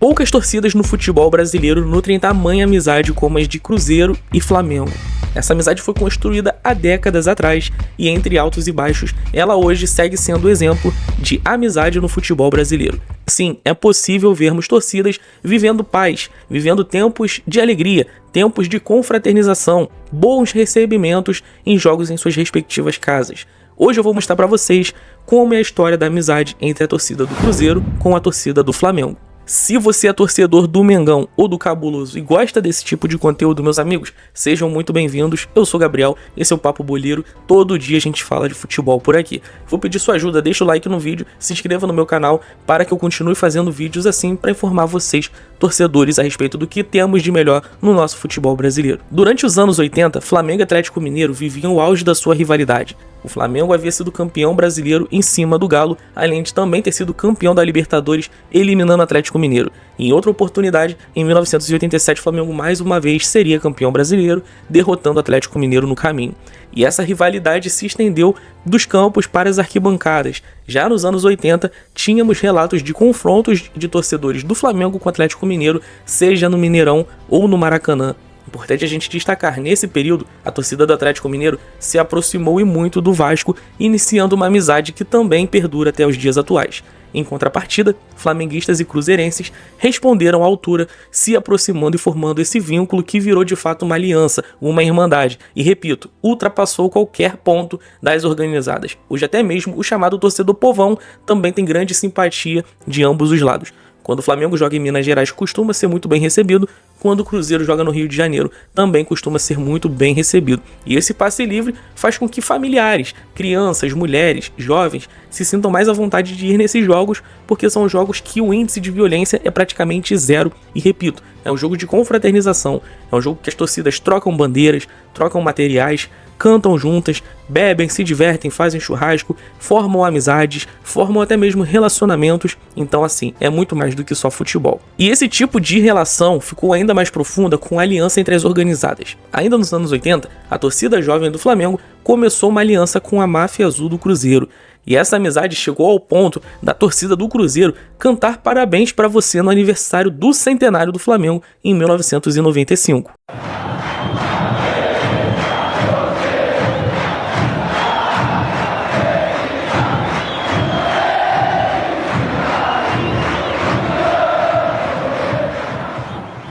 Poucas torcidas no futebol brasileiro nutrem tamanha amizade como as de Cruzeiro e Flamengo. Essa amizade foi construída há décadas atrás e, entre altos e baixos, ela hoje segue sendo exemplo de amizade no futebol brasileiro. Sim, é possível vermos torcidas vivendo paz, vivendo tempos de alegria, tempos de confraternização, bons recebimentos em jogos em suas respectivas casas. Hoje eu vou mostrar para vocês como é a história da amizade entre a torcida do Cruzeiro com a torcida do Flamengo. Se você é torcedor do Mengão ou do Cabuloso e gosta desse tipo de conteúdo, meus amigos, sejam muito bem-vindos. Eu sou o Gabriel, esse é o Papo Boleiro. Todo dia a gente fala de futebol por aqui. Vou pedir sua ajuda, deixa o like no vídeo, se inscreva no meu canal para que eu continue fazendo vídeos assim para informar vocês, torcedores, a respeito do que temos de melhor no nosso futebol brasileiro. Durante os anos 80, Flamengo e Atlético Mineiro viviam o auge da sua rivalidade. O Flamengo havia sido campeão brasileiro em cima do Galo, além de também ter sido campeão da Libertadores, eliminando o Atlético Mineiro. Em outra oportunidade, em 1987, o Flamengo mais uma vez seria campeão brasileiro, derrotando o Atlético Mineiro no caminho. E essa rivalidade se estendeu dos campos para as arquibancadas. Já nos anos 80, tínhamos relatos de confrontos de torcedores do Flamengo com o Atlético Mineiro, seja no Mineirão ou no Maracanã. Importante a gente destacar, nesse período, a torcida do Atlético Mineiro se aproximou e muito do Vasco, iniciando uma amizade que também perdura até os dias atuais. Em contrapartida, flamenguistas e cruzeirenses responderam à altura, se aproximando e formando esse vínculo que virou de fato uma aliança, uma irmandade, e repito, ultrapassou qualquer ponto das organizadas. Hoje até mesmo o chamado torcedor povão também tem grande simpatia de ambos os lados. Quando o Flamengo joga em Minas Gerais, costuma ser muito bem recebido. Quando o Cruzeiro joga no Rio de Janeiro, também costuma ser muito bem recebido. E esse passe livre faz com que familiares, crianças, mulheres, jovens se sintam mais à vontade de ir nesses jogos, porque são jogos que o índice de violência é praticamente zero. E repito, é um jogo de confraternização, é um jogo que as torcidas trocam bandeiras, trocam materiais, cantam juntas, bebem, se divertem, fazem churrasco, formam amizades, formam até mesmo relacionamentos. Então assim, é muito mais do que só futebol. E esse tipo de relação ficou ainda mais profunda com a aliança entre as organizadas. Ainda nos anos 80, a torcida jovem do Flamengo começou uma aliança com a máfia azul do Cruzeiro. E essa amizade chegou ao ponto da torcida do Cruzeiro cantar parabéns para você no aniversário do centenário do Flamengo em 1995.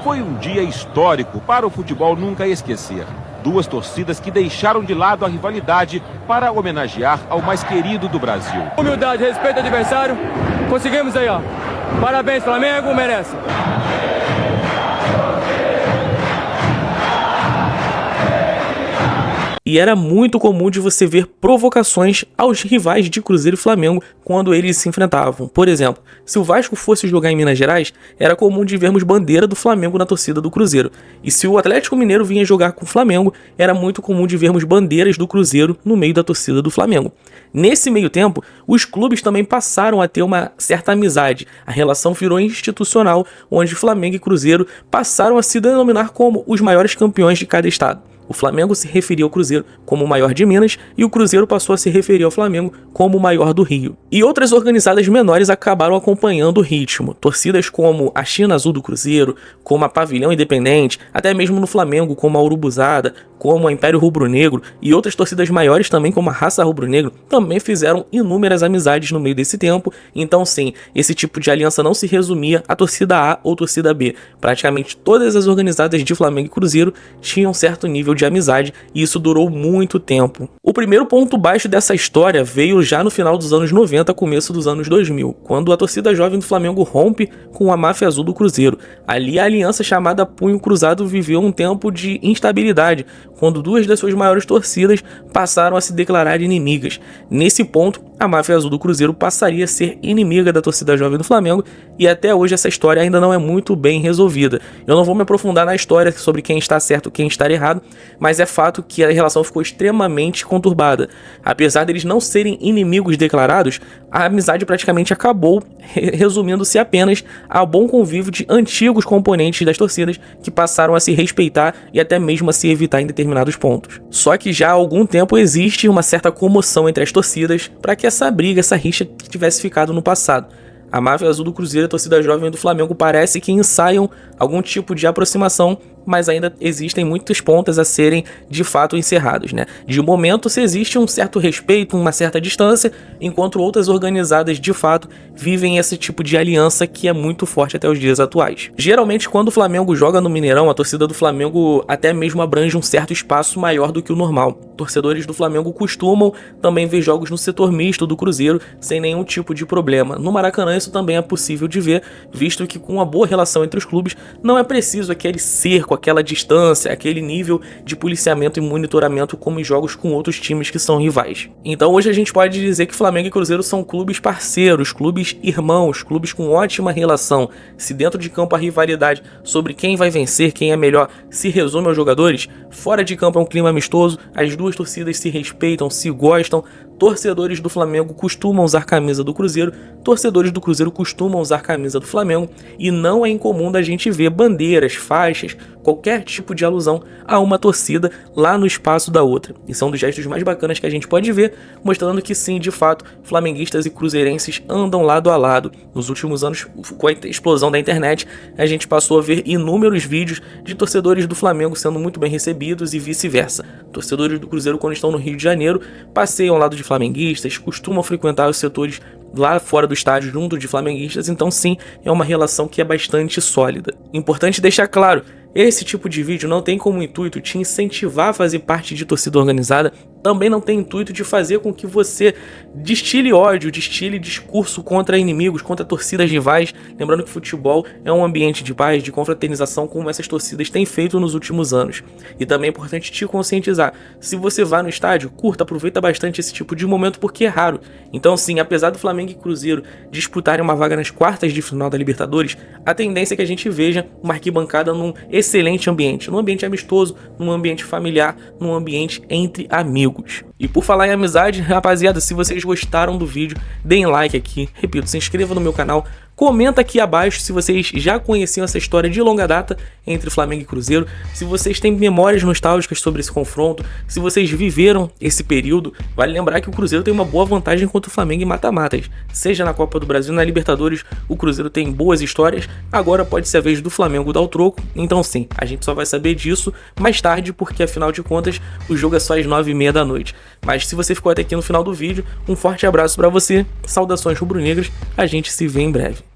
Foi um dia histórico para o futebol nunca esquecer. Duas torcidas que deixaram de lado a rivalidade para homenagear ao mais querido do Brasil. Humildade, respeito ao adversário. Conseguimos aí, ó. Parabéns, Flamengo, merece. E era muito comum de você ver provocações aos rivais de Cruzeiro e Flamengo quando eles se enfrentavam. Por exemplo, se o Vasco fosse jogar em Minas Gerais, era comum de vermos bandeira do Flamengo na torcida do Cruzeiro. E se o Atlético Mineiro vinha jogar com o Flamengo, era muito comum de vermos bandeiras do Cruzeiro no meio da torcida do Flamengo. Nesse meio tempo, os clubes também passaram a ter uma certa amizade. A relação virou institucional, onde Flamengo e Cruzeiro passaram a se denominar como os maiores campeões de cada estado. O Flamengo se referia ao Cruzeiro como o maior de Minas e o Cruzeiro passou a se referir ao Flamengo como o maior do Rio. E outras organizadas menores acabaram acompanhando o ritmo. Torcidas como a China Azul do Cruzeiro, como a Pavilhão Independente, até mesmo no Flamengo como a Urubuzada, como a Império Rubro-Negro e outras torcidas maiores também como a Raça Rubro-Negro, também fizeram inúmeras amizades no meio desse tempo. Então sim, esse tipo de aliança não se resumia à torcida A ou torcida B. Praticamente todas as organizadas de Flamengo e Cruzeiro tinham certo nível de amizade e isso durou muito tempo. O primeiro ponto baixo dessa história veio já no final dos anos 90, começo dos anos 2000, quando a torcida jovem do Flamengo rompe com a máfia azul do Cruzeiro. Ali a aliança chamada Punho Cruzado viveu um tempo de instabilidade, quando duas das suas maiores torcidas passaram a se declarar inimigas. Nesse ponto, a máfia azul do Cruzeiro passaria a ser inimiga da torcida jovem do Flamengo e até hoje essa história ainda não é muito bem resolvida. Eu não vou me aprofundar na história sobre quem está certo e quem está errado, mas é fato que a relação ficou extremamente conturbada. Apesar deles não serem inimigos declarados, a amizade praticamente acabou, resumindo-se apenas ao bom convívio de antigos componentes das torcidas que passaram a se respeitar e até mesmo a se evitar em determinados pontos. Só que já há algum tempo existe uma certa comoção entre as torcidas para que essa briga, essa rixa tivesse ficado no passado. A máfia azul do Cruzeiro e a torcida jovem do Flamengo parece que ensaiam algum tipo de aproximação, mas ainda existem muitas pontas a serem de fato encerrados, né? De momento, se existe um certo respeito, uma certa distância, enquanto outras organizadas de fato vivem esse tipo de aliança que é muito forte até os dias atuais. Geralmente, quando o Flamengo joga no Mineirão, a torcida do Flamengo até mesmo abrange um certo espaço maior do que o normal. Torcedores do Flamengo costumam também ver jogos no setor misto do Cruzeiro sem nenhum tipo de problema. No Maracanã isso também é possível de ver, visto que com uma boa relação entre os clubes não é preciso aquele cerco, aquela distância, aquele nível de policiamento e monitoramento como em jogos com outros times que são rivais. Então hoje a gente pode dizer que Flamengo e Cruzeiro são clubes parceiros, clubes irmãos, clubes com ótima relação. Se dentro de campo a rivalidade sobre quem vai vencer, quem é melhor, se resume aos jogadores, fora de campo é um clima amistoso, as duas torcidas se respeitam, se gostam. Torcedores do Flamengo costumam usar camisa do Cruzeiro, torcedores do Cruzeiro costumam usar camisa do Flamengo, e não é incomum da gente ver bandeiras, faixas, qualquer tipo de alusão a uma torcida lá no espaço da outra. E são dos gestos mais bacanas que a gente pode ver, mostrando que sim, de fato, flamenguistas e cruzeirenses andam lado a lado. Nos últimos anos, com a explosão da internet, a gente passou a ver inúmeros vídeos de torcedores do Flamengo sendo muito bem recebidos e vice-versa. Torcedores do Cruzeiro, quando estão no Rio de Janeiro, passeiam ao lado de flamenguistas, costumam frequentar os setores lá fora do estádio junto de flamenguistas, então sim, é uma relação que é bastante sólida. Importante deixar claro, esse tipo de vídeo não tem como intuito te incentivar a fazer parte de torcida organizada, também não tem intuito de fazer com que você destile ódio, destile discurso contra inimigos, contra torcidas rivais. Lembrando que futebol é um ambiente de paz, de confraternização, como essas torcidas têm feito nos últimos anos. E também é importante te conscientizar, se você vai no estádio, curta, aproveita bastante esse tipo de momento porque é raro. Então sim, apesar do Flamengo e Cruzeiro disputarem uma vaga nas quartas de final da Libertadores, a tendência é que a gente veja uma arquibancada num excelente ambiente, num ambiente amistoso, num ambiente familiar, num ambiente entre amigos. E por falar em amizade, rapaziada, se vocês gostaram do vídeo, deem like aqui, repito, se inscreva no meu canal, comenta aqui abaixo se vocês já conheciam essa história de longa data entre Flamengo e Cruzeiro, se vocês têm memórias nostálgicas sobre esse confronto, se vocês viveram esse período. Vale lembrar que o Cruzeiro tem uma boa vantagem contra o Flamengo em mata-matas, seja na Copa do Brasil, na Libertadores, o Cruzeiro tem boas histórias, agora pode ser a vez do Flamengo dar o troco, então sim, a gente só vai saber disso mais tarde, porque afinal de contas, o jogo é só às 9h30 da noite. Mas se você ficou até aqui no final do vídeo, um forte abraço pra você, saudações rubro-negras, a gente se vê em breve.